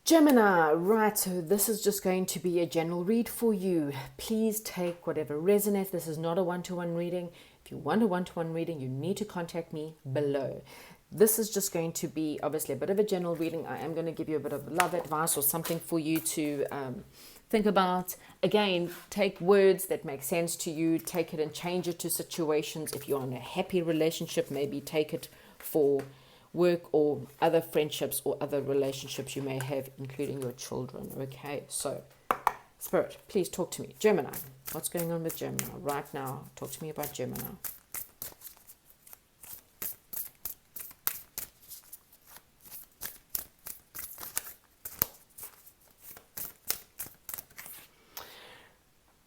Gemini, right, so this is just going to be a general read for you. Please take whatever resonates. This is not a one-to-one reading. If you want a one-to-one reading, you need to contact me below. This is just going to be obviously a bit of a general reading. I am going to give you a bit of love advice or something for you to think about. Again, take words that make sense to you, take it and change it to situations. If you're in a happy relationship, maybe take it for work or other friendships or other relationships you may have, including your children. Okay, so Spirit, please talk to me. Gemini, what's going on with Gemini right now? Talk to me about Gemini.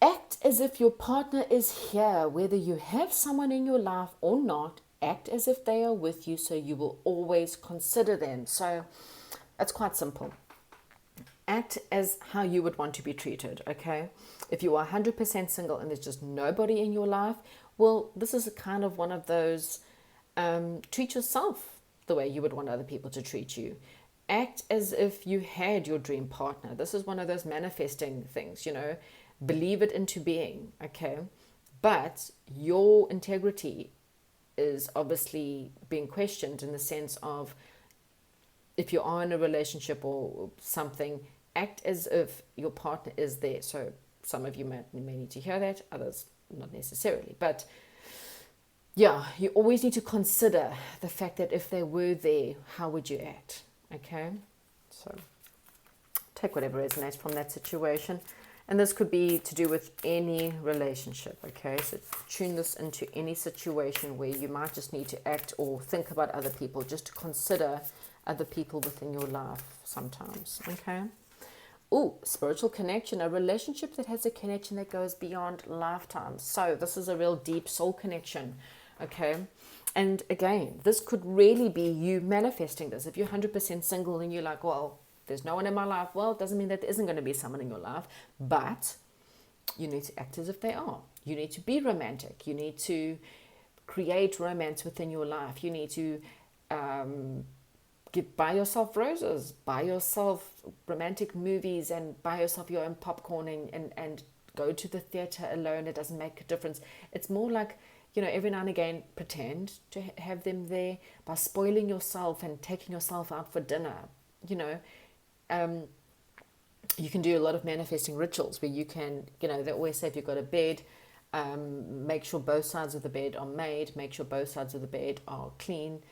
Act as if your partner is here, whether you have someone in your life or not. Act as if they are with you, so you will always consider them. So it's quite simple. Act as how you would want to be treated, okay? If you are 100% single and there's just nobody in your life, well, this is a kind of one of those, treat yourself the way you would want other people to treat you. Act as if you had your dream partner. This is one of those manifesting things, you know. Believe it into being, okay? But your integrity is obviously being questioned in the sense of, if you are in a relationship or something, act as if your partner is there. So some of you may need to hear that, others not necessarily. But yeah, you always need to consider the fact that if they were there, how would you act? Okay? So take whatever resonates from that situation. And this could be to do with any relationship, okay? So tune this into any situation where you might just need to act or think about other people, just to consider other people within your life sometimes, okay? Oh, spiritual connection, a relationship that has a connection that goes beyond lifetimes. So this is a real deep soul connection, okay? And again, this could really be you manifesting this. If you're 100% single and you're like, well, there's no one in my life. Well, it doesn't mean that there isn't going to be someone in your life, but you need to act as if they are. You need to be romantic. You need to create romance within your life. You need to buy yourself roses, buy yourself romantic movies, and buy yourself your own popcorn and go to the theater alone. It doesn't make a difference. It's more like, you know, every now and again, pretend to have them there by spoiling yourself and taking yourself out for dinner, you know. You can do a lot of manifesting rituals where you can, you know, they always say if you've got a bed, make sure both sides of the bed are made, make sure both sides of the bed are clean,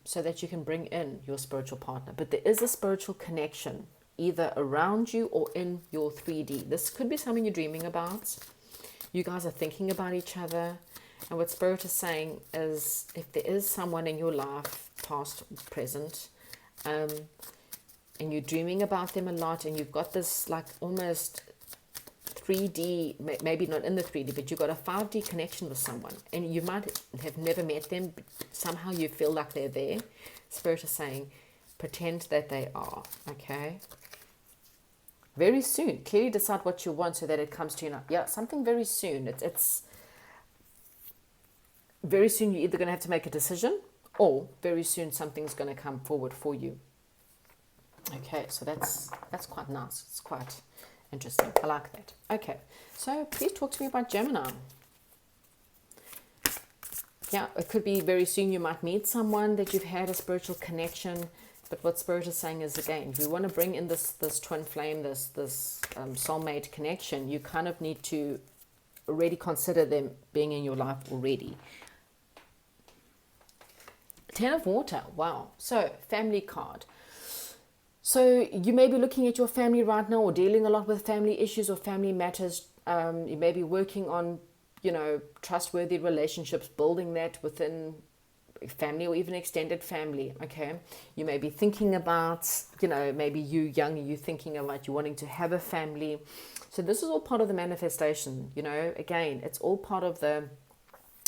so that you can bring in your spiritual partner. But there is a spiritual connection either around you or in your 3D. This could be something you're dreaming about. You guys are thinking about each other. And what Spirit is saying is, if there is someone in your life, past, present, and you're dreaming about them a lot, and you've got this like almost 3D, maybe not in the 3D, but you've got a 5D connection with someone, and you might have never met them, but somehow you feel like they're there. Spirit is saying, pretend that they are, okay? Very soon, clearly decide what you want so that it comes to you now. Yeah, something very soon. It's very soon you're either going to have to make a decision, or very soon something's going to come forward for you. Okay, so that's quite nice. It's quite interesting. I like that. Okay, so please talk to me about Gemini. Yeah, it could be very soon you might meet someone that you've had a spiritual connection. But what Spirit is saying is, again, if you want to bring in this twin flame, this soulmate connection, you kind of need to already consider them being in your life already. 10 of Water. Wow. So family card. So you may be looking at your family right now, or dealing a lot with family issues or family matters. You may be working on, you know, trustworthy relationships, building that within family or even extended family. Okay, you may be thinking about, you know, maybe you thinking about you wanting to have a family. So this is all part of the manifestation. You know, again, it's all part of the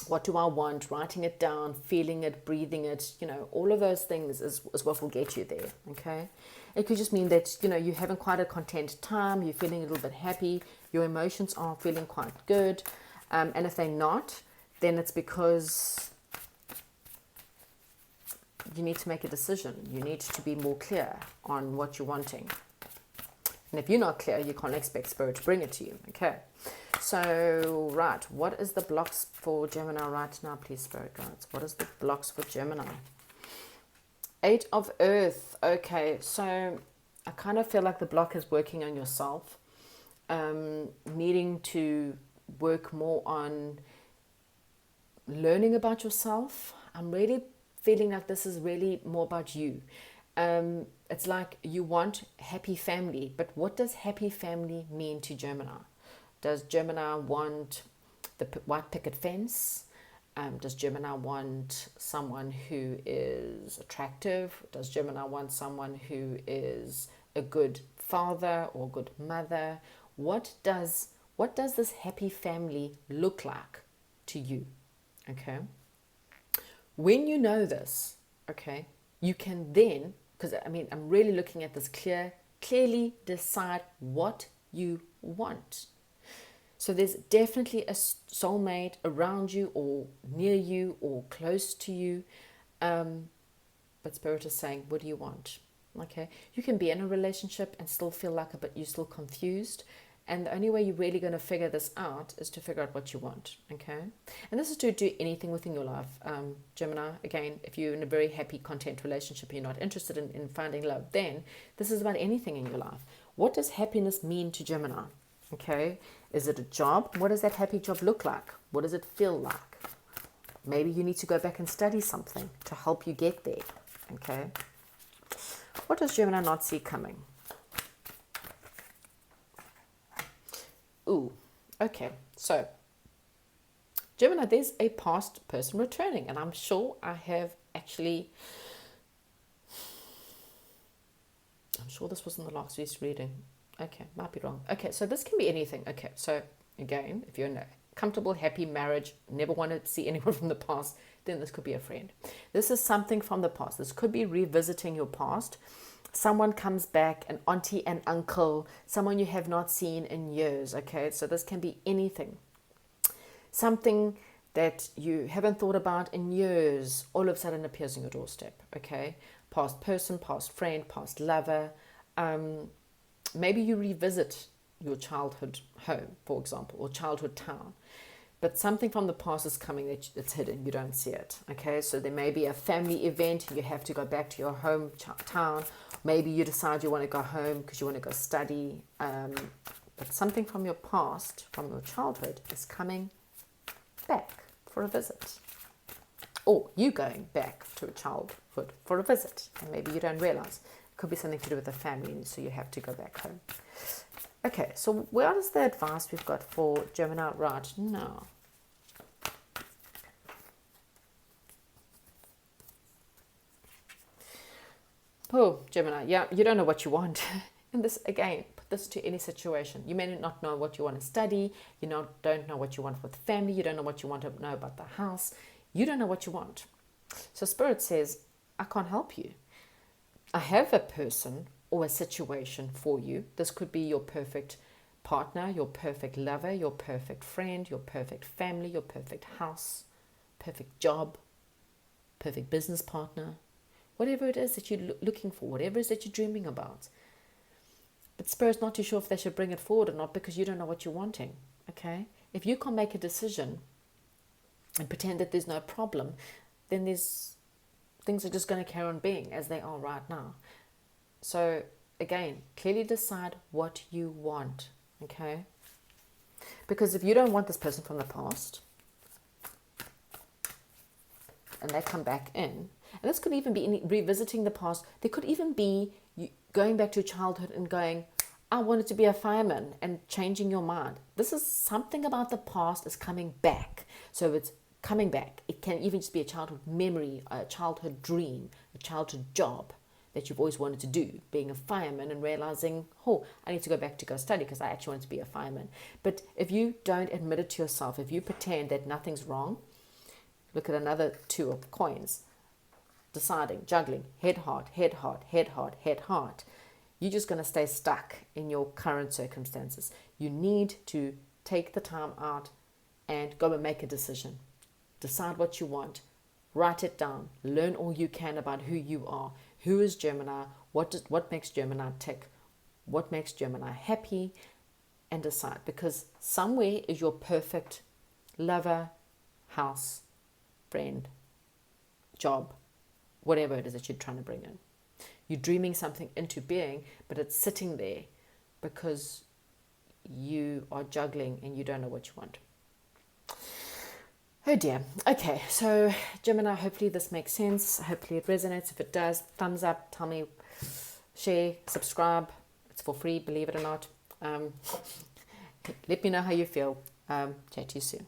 what do I want, writing it down, feeling it, breathing it, you know, all of those things is what will get you there, okay? It could just mean that, you know, you're having quite a content time, you're feeling a little bit happy, your emotions are feeling quite good, and if they're not, then it's because you need to make a decision. You need to be more clear on what you're wanting. And if you're not clear, you can't expect Spirit to bring it to you. Okay. So, right. What is the blocks for Gemini right now, please, Spirit Guides? What is the blocks for Gemini? 8 of Earth. Okay. So, I kind of feel like the block is working on yourself. Needing to work more on learning about yourself. I'm really feeling like this is really more about you. It's like you want happy family, but what does happy family mean to Gemini? Does Gemini want the white picket fence? Does Gemini want someone who is attractive? Does Gemini want someone who is a good father or good mother? What does this happy family look like to you? Okay. When you know this, okay, you can then, because I'm really looking at this clearly decide what you want. So there's definitely a soulmate around you or near you or close to you. But Spirit is saying, what do you want? Okay. You can be in a relationship and still feel like you're still confused. And the only way you're really going to figure this out is to figure out what you want, okay? And this is to do anything within your life. Gemini, again, if you're in a very happy, content relationship, you're not interested in finding love, then this is about anything in your life. What does happiness mean to Gemini, okay? Is it a job? What does that happy job look like? What does it feel like? Maybe you need to go back and study something to help you get there, okay? What does Gemini not see coming? Ooh, okay. So, Gemini, there's a past person returning, and I'm sure I'm sure this was in the last week's reading. Okay, might be wrong. Okay, so this can be anything. Okay, so again, if you're in a comfortable, happy marriage, never want to see anyone from the past, then this could be a friend. This is something from the past. This could be revisiting your past. Someone comes back, an auntie and uncle, someone you have not seen in years, okay? So this can be anything. Something that you haven't thought about in years, all of a sudden appears on your doorstep, okay? Past person, past friend, past lover. Maybe you revisit your childhood home, for example, or childhood town. But something from the past is coming that's hidden. You don't see it, okay? So there may be a family event. You have to go back to your home town. Maybe you decide you want to go home because you want to go study. But something from your past, from your childhood, is coming back for a visit. Or you going back to a childhood for a visit. And maybe you don't realize. It could be something to do with the family, so you have to go back home. Okay, so what is the advice we've got for Gemini right now? Oh, Gemini, yeah, you don't know what you want. And this, again, put this to any situation. You may not know what you want to study. You don't know what you want with family. You don't know what you want to know about the house. You don't know what you want. So Spirit says, I can't help you. I have a person or a situation for you. This could be your perfect partner, your perfect lover, your perfect friend, your perfect family, your perfect house, perfect job, perfect business partner, whatever it is that you're looking for, whatever it is that you're dreaming about. But Spirit's not too sure if they should bring it forward or not because you don't know what you're wanting, okay? If you can't make a decision and pretend that there's no problem, then things are just going to carry on being as they are right now. So, again, clearly decide what you want, okay? Because if you don't want this person from the past, and they come back in, and this could even be revisiting the past, there could even be you going back to childhood and going, I wanted to be a fireman, and changing your mind. This is something about the past is coming back. So it's coming back. It can even just be a childhood memory, a childhood dream, a childhood job that you've always wanted to do, being a fireman and realizing, oh, I need to go back to go study because I actually want to be a fireman. But if you don't admit it to yourself, if you pretend that nothing's wrong, look at another 2 of coins, deciding, juggling, head, heart, head, heart, head, heart, head, heart. You're just going to stay stuck in your current circumstances. You need to take the time out and go and make a decision. Decide what you want. Write it down. Learn all you can about who you are. Who is Gemini? What makes Gemini tick? What makes Gemini happy? And decide, because somewhere is your perfect lover, house, friend, job, whatever it is that you're trying to bring in. You're dreaming something into being, but it's sitting there because you are juggling and you don't know what you want. Oh dear. Okay, so Gemini, hopefully this makes sense. Hopefully it resonates. If it does, thumbs up, tell me, share, subscribe. It's for free, believe it or not. Let me know how you feel. Chat to you soon.